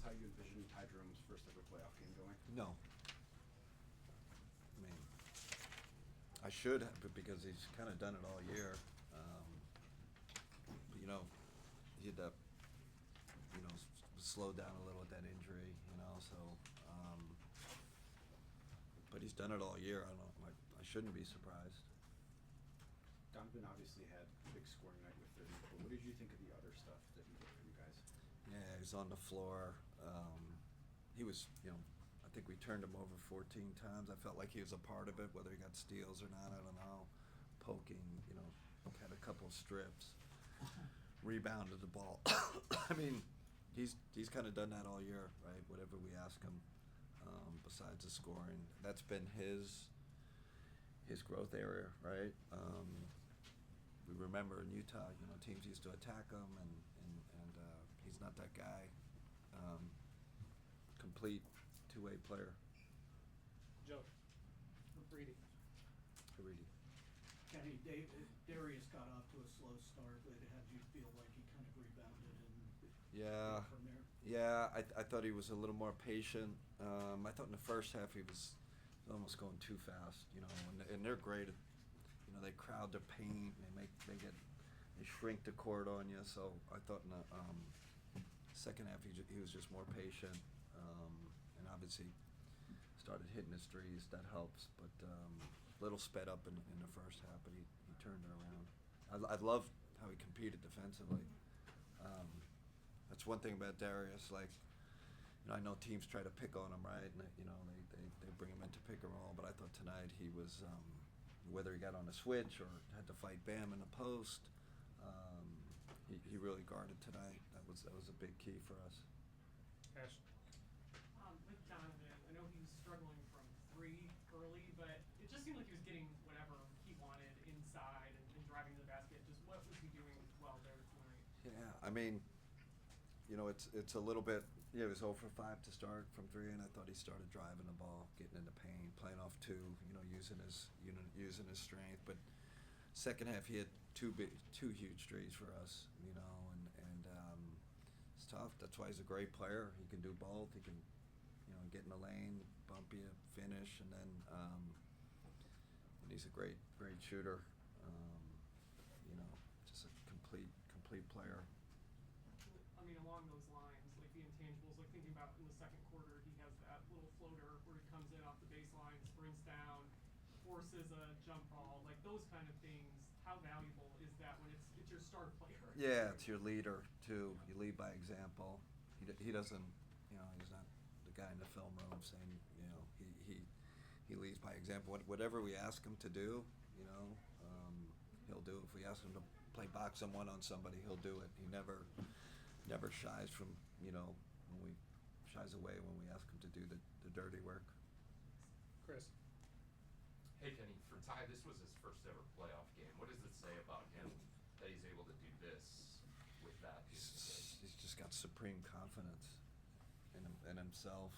how you envision Ty Jerome's first ever playoff game going? No. I mean, I should have, because he's kind of done it all year. But, he had to, slow down a little with that injury, so. But he's done it all year. I shouldn't be surprised. Donovan obviously had a big scoring night with 30, but what did you think of the other stuff that he did for you guys? Yeah, he was on the floor. He was, I think we turned him over 14 times. I felt like he was a part of it, whether he got steals or not, I don't know. Poking, had a couple strips, rebounded the ball. I mean, he's kind of done that all year, right? Whatever we ask him, besides the scoring, that's been his growth area, right? We remember in Utah, teams used to attack him, and he's not that guy. Complete two-way player. Joe. Reedy. Kenny, Darius got off to a slow start, but how did you feel like he kind of rebounded and from there? Yeah, I thought he was a little more patient. I thought in the first half he was almost going too fast, and they're great at, they crowd their paint, they shrink the court on you. So I thought in the second half he was just more patient, and obviously started hitting his threes. That helps, but little sped up in the first half, but he turned it around. I love how he competed defensively. That's one thing about Darius. Like, I know teams try to pick on him, right? And they bring him into pick and roll, but I thought tonight he was, whether he got on a switch or had to fight Bam in the post, he really guarded tonight. That was a big key for us. Ash. With Donovan, I know he was struggling from three early, but it just seemed like he was getting whatever he wanted inside and driving to the basket. Just what was he doing well there tonight? Yeah, I mean, it's a little bit. Yeah, it was 0 for 5 to start from 3, and I thought he started driving the ball, getting in the paint, playing off 2. Using his strength. But second half, he had two huge threes for us. And it's tough. That's why he's a great player. He can do both. He can, get in the lane, bump you, finish, and then and he's a great shooter. Just a complete player. I mean, along those lines, like the intangibles, like thinking about in the second quarter, he has that little floater where he comes in off the baseline, sprints down, forces a jump ball, like those kind of things. How valuable is that when it's your star player? Yeah, it's your leader too. You lead by example. He doesn't, he's not the guy in the film room saying, he leads by example. Whatever we ask him to do, he'll do. If we ask him to play box and one on somebody, he'll do it. He never shies from, shies away when we ask him to do the dirty work. Chris. Hey Kenny, for Ty, this was his first ever playoff game. What does it say about him that he's able to do this with that? He's just got supreme confidence in himself.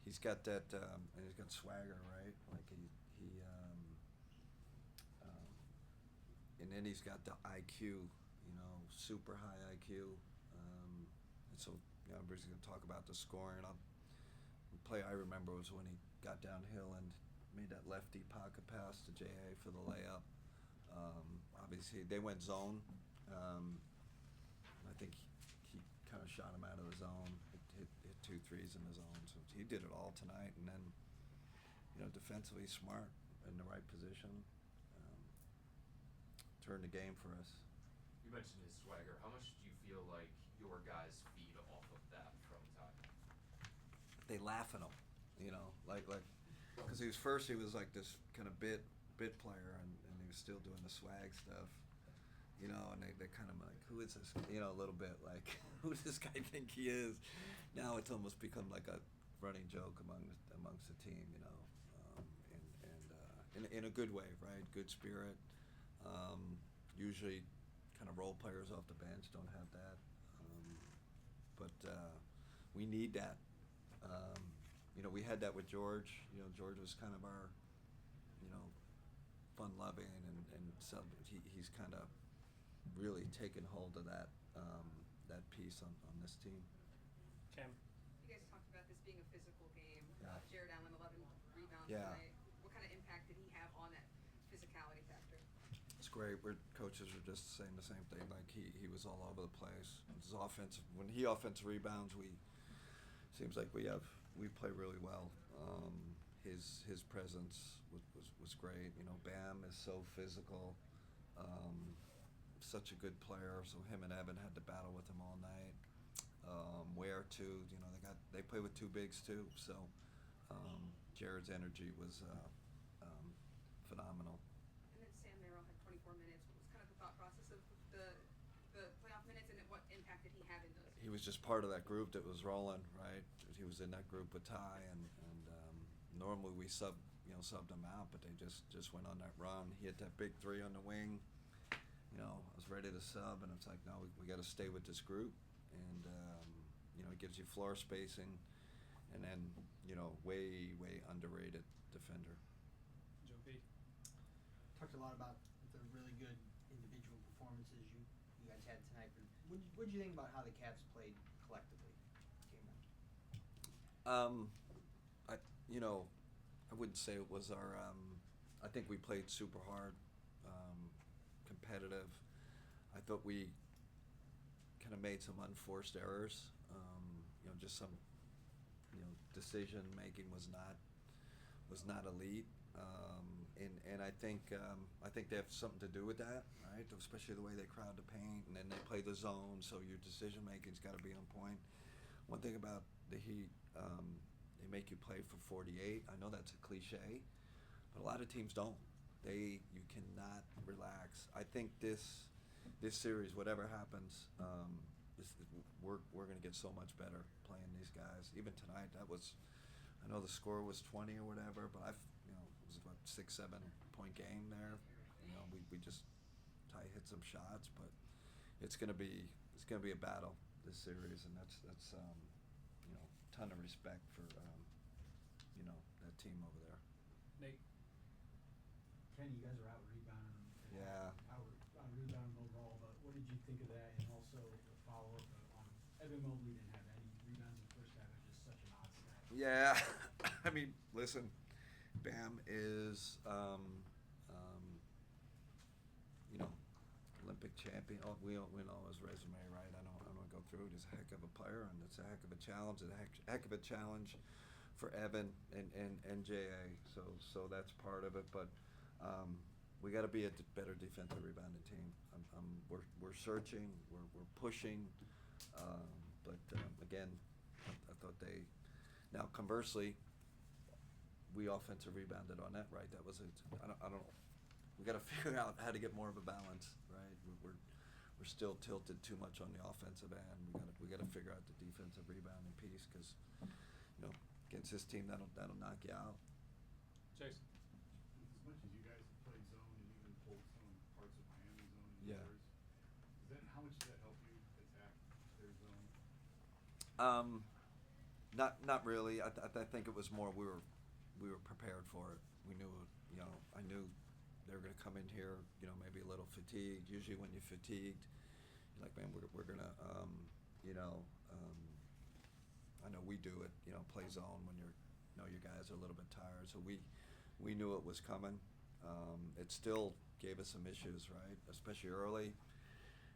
He's got that, and he's got swagger, right? Like and then he's got the IQ, super high IQ. And so, everybody's going to talk about the scoring. The play I remember was when he got downhill and made that lefty pocket pass to J.A. for the layup. Obviously, they went zone. I think he kind of shot him out of the zone, hit 2 threes in the zone. So he did it all tonight. And then, defensively smart in the right position. Turned the game for us. You mentioned his swagger. How much do you feel like your guys feed off of that from Ty? They laugh at him, because he was like this kind of bit player, and he was still doing the swag stuff, and they kind of like, who is this, a little bit like, who does this guy think he is? Now it's almost become like a running joke amongst the team, and in a good way, right? Good spirit. Usually kind of role players off the bench don't have that, but we need that. We had that with George. George was kind of our, fun-loving and he's kind of really taken hold of that. that piece on this team. Cam. You guys talked about this being a physical game. Yeah. Jared Allen, 11 rebounds Yeah. tonight. What kind of impact did he have on that physicality factor? It's great. Coaches are just saying the same thing. Like he was all over the place. His when he offensive rebounds, seems like we play really well. His presence was great. You know, Bam is so physical, such a good player. So him and Evan had to battle with him all night. Ware too. You know, they play with two bigs too. So Jared's energy was phenomenal. And then Sam Merrill had 24 minutes. What was kind of the thought process of the playoff minutes, and what impact did he have in those? He was just part of that group that was rolling, right? He was in that group with Ty, and normally we subbed him out, but they just went on that run. He hit that big three on the wing. You know, I was ready to sub, and it's like, no, we got to stay with this group, and it gives you floor spacing, and then way underrated defender. Joe B. Talked a lot about the really good individual performances you guys had tonight, but what did you think about how the Cavs played collectively? I wouldn't say it was our. I think we played super hard, competitive. I thought we kind of made some unforced errors. Just some, decision making was not elite. And I think they have something to do with that, right? Especially the way they crowd the paint, and then they play the zone, so your decision making's got to be on point. One thing about the Heat, they make you play for 48. I know that's a cliche, but a lot of teams don't. You cannot relax. I think this series, whatever happens, we're going to get so much better playing these guys. Even tonight, I know the score was 20 or whatever, but it was about 6-7 point game there. We just Ty hit some shots, but it's going to be a battle this series, and that's ton of respect for that team over there. Nate. Kenny, you guys are out rebounding. Yeah. Out rebounding overall, but what did you think of that? And also the follow up on Evan Mobley didn't have any rebounds in the first half. It's just such an odd stat. Yeah, I mean, listen, Bam is, Olympic champion. Oh, we know his resume, right? I don't want to go through it. He's a heck of a player, and it's a heck of a challenge. It's a heck of a challenge for Evan and JA. So that's part of it. But we got to be a better defensive rebounding team. We're searching. We're pushing. But again, I thought they. Now, conversely, we offensive rebounded on that, right? That was I don't know. We got to figure out how to get more of a balance, right? We're still tilted too much on the offensive end. We got to figure out the defensive rebounding piece because, against this team that'll knock you out. Jason. As much as you guys have played zone and even pulled some parts of Miami zone and Yeah. yours, how much does that help you attack their zone? Not really. I think it was more we were prepared for it. We knew, I knew they were going to come in here, maybe a little fatigued. Usually when you're fatigued, you're like, man, we're going to, I know we do it, play zone when your guys are a little bit tired. So we knew it was coming. It still gave us some issues, right? Especially early.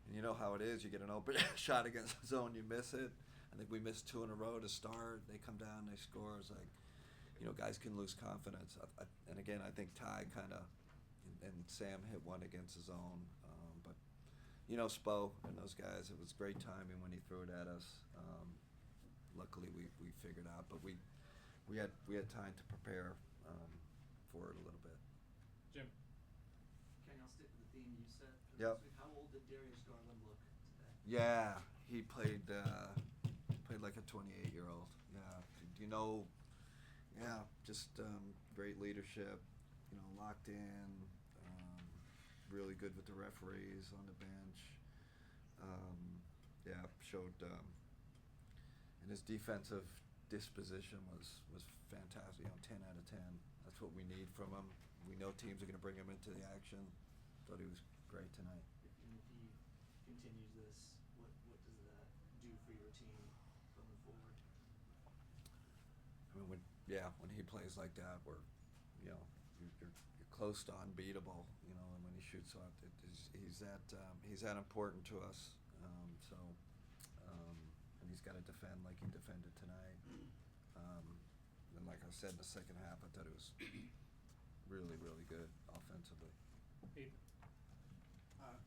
And you know how it is. You get an open shot against the zone, you miss it. I think we missed 2 in a row to start. They come down, they score. It's like, guys can lose confidence. And again, I think Ty kind of and Sam hit one against his own. But, Spo and those guys, it was great timing when he threw it at us. Luckily, we figured out. But we had time to prepare for it a little bit. Jim. Kenny, I'll stick with the theme you said for Yep. this week. How old did Darius Garland look today? Yeah, he played like a 28-year-old. Yeah, just great leadership. Locked in. Really good with the referees on the bench. Showed. And his defensive disposition was fantastic. 10 out of 10. That's what we need from him. We know teams are going to bring him into the action. Thought he was great tonight. And if he continues this, what does that team going forward? I mean, when he plays like that, you're close to unbeatable, and when he shoots up, he's that important to us. And he's got to defend like he defended tonight. And like I said in the second half, I thought it was really, really good offensively. Ethan.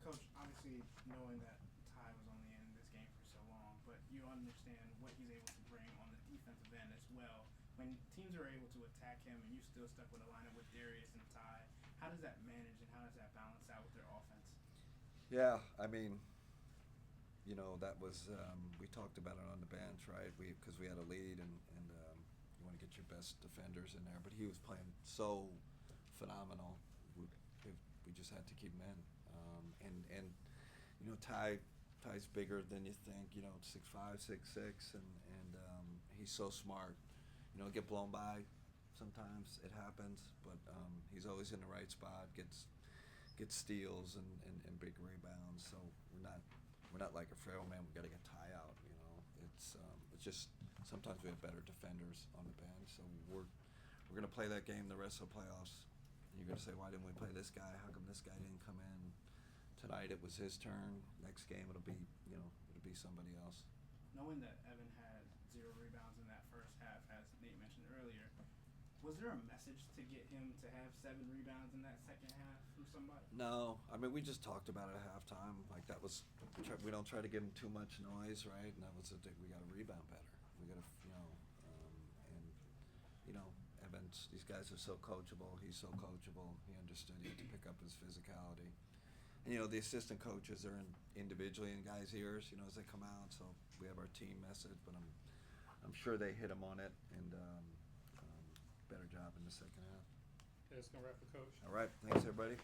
Coach, obviously knowing that Ty was only in this game for so long, but you understand what he's able to bring on the defensive end as well. When teams are able to attack him and you still stuck with a lineup with Darius and Ty, how does that manage and how does that balance out with their offense? Yeah, I mean, that was we talked about it on the bench, right? Because we had a lead and you want to get your best defenders in there, but he was playing so phenomenal. We just had to keep him in. And Ty's bigger than you think. 6'5", 6'6", and he's so smart. Get blown by sometimes, it happens, but he's always in the right spot. Gets steals and big rebounds. So we're not like a frail man. We got to get Ty out. It's just sometimes we have better defenders on the bench. So we're gonna play that game the rest of the playoffs. And you're gonna say, why didn't we play this guy? How come this guy didn't come in? Tonight it was his turn. Next game it'll be somebody else. Knowing that Evan had 0 rebounds in that first half, as Nate mentioned earlier, was there a message to get him to have 7 rebounds in that second half from somebody? No, I mean we just talked about it at halftime. Like that was, we don't try to give him too much noise, right? And that was the thing. We got to rebound better. We got to, Evans. These guys are so coachable. He's so coachable. He understood he had to pick up his physicality. And the assistant coaches are individually in guys' ears, as they come out. So we have our team message, but I'm sure they hit him on it and better job in the second half. Okay, that's gonna wrap the coach. All right, thanks everybody.